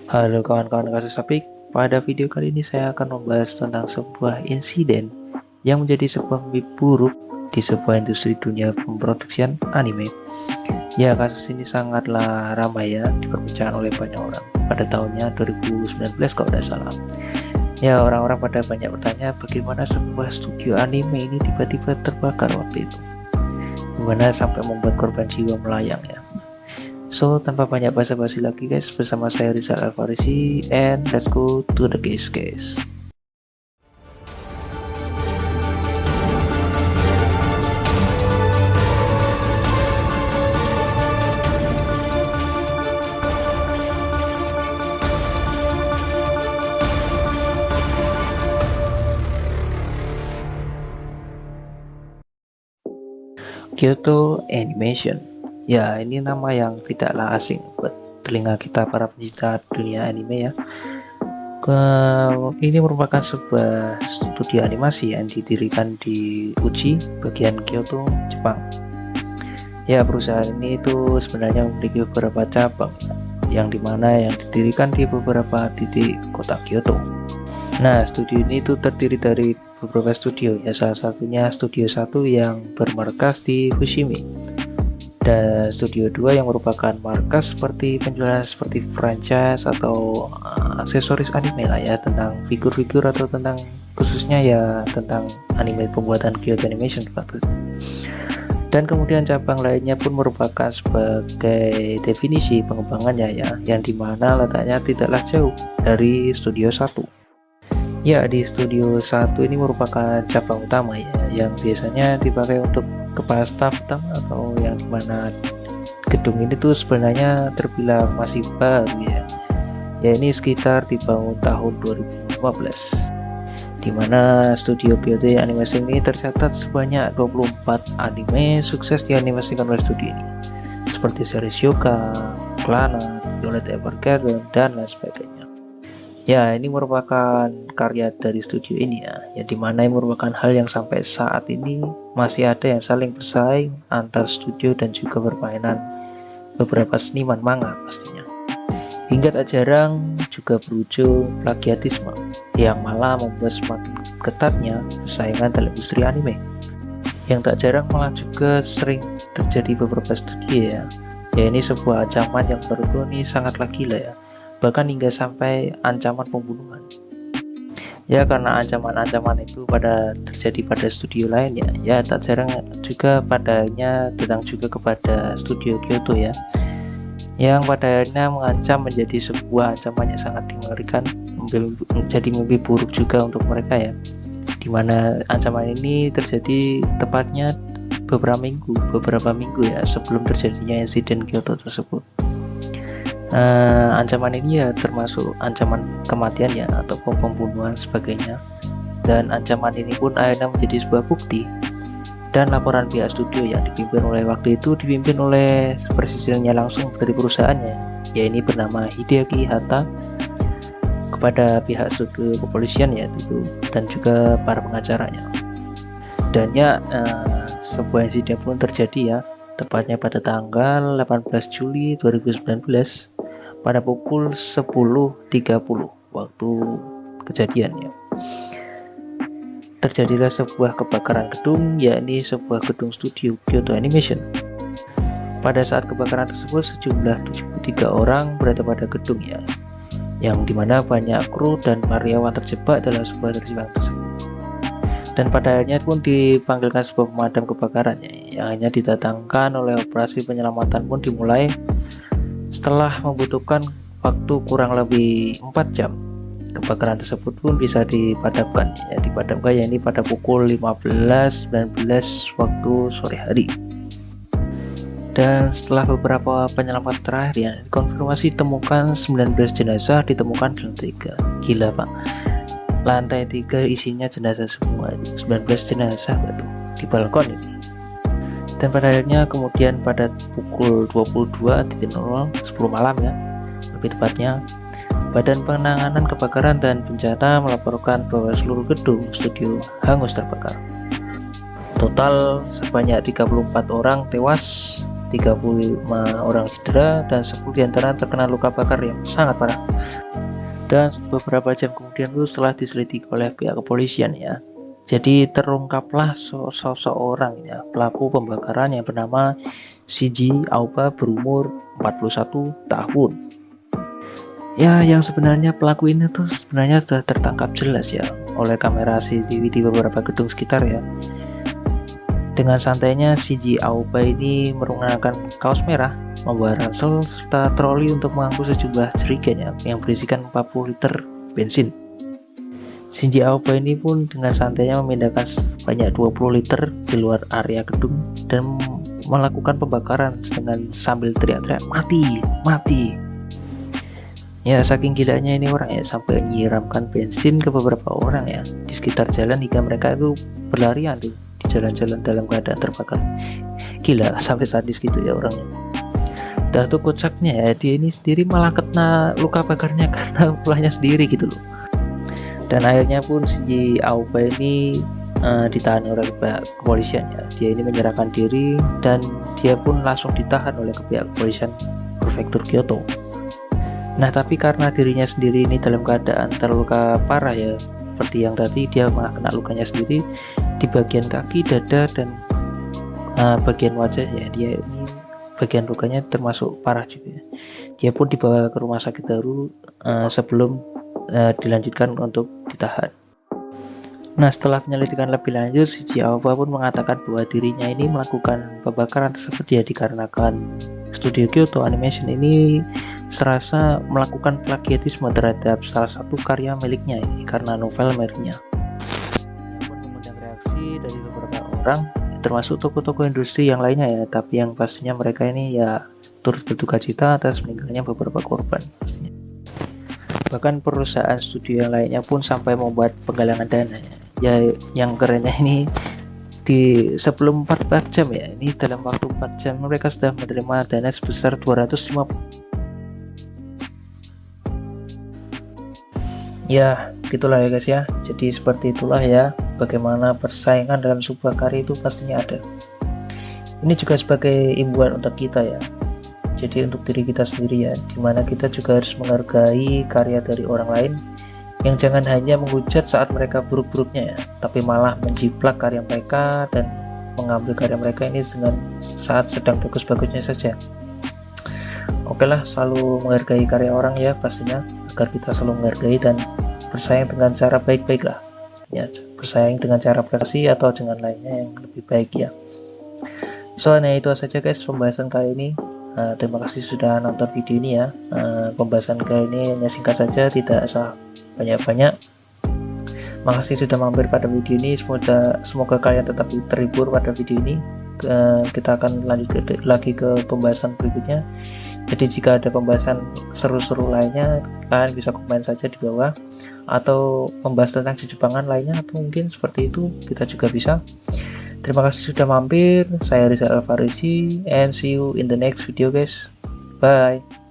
Halo kawan-kawan kasus Apik, pada video kali ini saya akan membahas tentang sebuah insiden yang menjadi sebuah mimpi buruk di sebuah industri dunia pemproduksian anime. Ya, kasus ini sangatlah ramai ya, diperbincangkan oleh banyak orang pada tahunnya 2019 kalau tidak salah. Ya, orang-orang pada banyak bertanya bagaimana sebuah studio anime ini tiba-tiba terbakar waktu itu. Gimana sampai membuat korban jiwa melayang ya. So, tanpa banyak basa-basi lagi guys, bersama saya Rizal Alfarisi, and let's go to the case guys. Kyoto Animation. Ya, ini nama yang tidaklah asing buat telinga kita para pencinta dunia anime ya. Ini merupakan sebuah studio animasi yang didirikan di Uchi, bagian Kyoto, Jepang. Ya, perusahaan ini itu sebenarnya memiliki beberapa cabang yang dimana yang didirikan di beberapa titik kota Kyoto. Nah, studio ini itu terdiri dari beberapa studio ya, salah satunya studio 1 yang bermarkas di Fushimi, dan studio 2 yang merupakan markas seperti penjualan seperti franchise atau aksesoris anime lah ya, tentang figur-figur atau tentang khususnya ya tentang anime pembuatan Kyoto Animation waktu itu. Dan kemudian cabang lainnya pun merupakan sebagai definisi pengembangannya ya, yang dimana letaknya tidaklah jauh dari studio 1. Ya, di studio 1 ini merupakan cabang utama ya, yang biasanya dipakai untuk kepala staf atau yang dimana gedung ini tuh sebenarnya terbilang masih baru ya. Ya, ini sekitar dibangun tahun 2015. Dimana studio Kyoto Animation ini tercatat sebanyak 24 anime sukses dianimasikan oleh studio ini, seperti series Yoga, Clannad, Violet Evergarden, dan lain sebagainya. Ya, ini merupakan karya dari studio ini ya, yang dimana ini merupakan hal yang sampai saat ini masih ada yang saling bersaing antar studio dan juga permainan beberapa seniman manga pastinya. Hingga tak jarang juga berujung plagiatisme yang malah membuat semakin ketatnya persaingan dalam industri anime. Yang tak jarang malah juga sering terjadi beberapa studio ya. Ya, ini sebuah ancaman yang menurutku ini sangatlah gila ya, bahkan hingga sampai ancaman pembunuhan ya, karena ancaman-ancaman itu terjadi pada studio lain ya tak jarang juga padanya datang juga kepada studio Kyoto ya, yang pada akhirnya mengancam menjadi sebuah ancaman yang sangat mengerikan, menjadi mimpi buruk juga untuk mereka ya, dimana ancaman ini terjadi tepatnya beberapa minggu ya sebelum terjadinya insiden Kyoto tersebut. Ancaman ini ya termasuk ancaman kematian ya ataupun pembunuhan sebagainya, dan ancaman ini pun akhirnya menjadi sebuah bukti dan laporan pihak studio yang dipimpin oleh presidennya langsung dari perusahaannya, yaitu bernama Hideaki Hata, kepada pihak studio kepolisian ya itu dan juga para pengacaranya. Dan ya sebuah insiden pun terjadi ya, tepatnya pada tanggal 18 Juli 2019 pada pukul 10.30 waktu kejadiannya. Terjadilah sebuah kebakaran gedung, yakni sebuah gedung studio Kyoto Animation. Pada saat kebakaran tersebut sejumlah 73 orang berada pada gedung ya, yang dimana banyak kru dan karyawan terjebak dalam sebuah terjebak tersebut. Dan pada akhirnya pun dipanggilkan sebuah pemadam kebakaran ya, yang hanya didatangkan oleh operasi penyelamatan pun dimulai setelah membutuhkan waktu kurang lebih 4 jam. Kebakaran tersebut pun bisa dipadamkan ya, ini pada pukul 15.19 waktu sore hari. Dan setelah beberapa penyelamat terakhir ya, konfirmasi ditemukan 19 jenazah ditemukan di lantai 3. Gila pak, lantai 3 isinya jenazah semua, 19 jenazah betul di balkon ini. Dan pada akhirnya kemudian pada pukul 22.00 10 malam ya lebih tepatnya, Badan Penanganan Kebakaran dan Bencana melaporkan bahwa seluruh gedung studio hangus terbakar. Total sebanyak 34 orang tewas, 35 orang cedera dan 10 diantara terkena luka bakar yang sangat parah. Dan beberapa jam kemudian itu setelah diselidiki oleh pihak kepolisian ya, jadi terungkaplah seorang ya pelaku pembakaran yang bernama Shinji Aoba berumur 41 tahun. Ya, yang sebenarnya pelaku ini tuh sebenarnya sudah tertangkap jelas ya oleh kamera CCTV di beberapa gedung sekitar ya. Dengan santainya Shinji Aoba ini menggunakan kaos merah, membawa ransel serta troli untuk mengangkut sejumlah jerigen yang berisikan 40 liter bensin. Shinji Aoba ini pun dengan santainya memindahkan sebanyak 20 liter di luar area gedung dan melakukan pembakaran dengan sambil teriak-teriak mati, mati. Ya, saking gilanya ini orang ya, sampai menyiramkan bensin ke beberapa orang ya di sekitar jalan hingga mereka itu berlarian tuh di jalan-jalan dalam keadaan terbakar. Gila, sampai sadis gitu ya orangnya. Dah tuh kocaknya ya, dia ini sendiri malah kena luka bakarnya karena ulahnya sendiri gitu loh. Dan akhirnya pun si Aoba ini ditahan oleh pihak kepolisian ya. Dia ini menyerahkan diri dan dia pun langsung ditahan oleh pihak kepolisian prefektur Kyoto. Nah, tapi karena dirinya sendiri ini dalam keadaan terluka parah ya, seperti yang tadi, dia malah kena lukanya sendiri di bagian kaki, dada, dan bagian wajahnya. Dia ini bagian lukanya termasuk parah juga. Dia pun dibawa ke rumah sakit Daru sebelum dilanjutkan untuk ditahan. Nah, setelah penyelidikan lebih lanjut, Shinji Aoba pun mengatakan bahwa dirinya ini melakukan pembakaran tersebut ya dikarenakan studio Kyoto Animation ini serasa melakukan plagiatisme terhadap salah satu karya miliknya ini karena novel miliknya. Ini pun mengundang reaksi dari beberapa orang, termasuk toko-toko industri yang lainnya ya, tapi yang pastinya mereka ini ya turut berduka cita atas meninggalnya beberapa korban pastinya. Bahkan perusahaan studio yang lainnya pun sampai membuat penggalangan dana ya. Yang kerennya ini sebelum 44 jam ya, ini dalam waktu 4 jam mereka sudah menerima dana sebesar 250. Ya gitulah ya guys ya, jadi seperti itulah ya bagaimana persaingan dalam sebuah karya itu pastinya ada. Ini juga sebagai imbuan untuk kita ya, jadi untuk diri kita sendiri ya, dimana kita juga harus menghargai karya dari orang lain yang jangan hanya menghujat saat mereka buruk-buruknya ya, tapi malah menjiplak karya mereka dan mengambil karya mereka ini dengan saat sedang bagus-bagusnya saja. Oke lah, selalu menghargai karya orang ya pastinya, agar kita selalu menghargai dan bersaing dengan cara baik-baik lah ya, bersaing dengan cara prestasi atau dengan lainnya yang lebih baik ya. Soalnya itu saja guys pembahasan kali ini. Terima kasih sudah nonton video ini ya. Pembahasan kali ini hanya singkat saja, tidak usah banyak-banyak. Makasih sudah mampir pada video ini. Semoga kalian tetap terhibur pada video ini. Kita akan lanjut lagi ke pembahasan berikutnya. Jadi jika ada pembahasan seru-seru lainnya, kalian bisa komen saja di bawah, atau membahas tentang Jepangan lainnya, atau mungkin seperti itu kita juga bisa. Terima kasih sudah mampir. Saya Rizal Alfarisi and see you in the next video guys. Bye.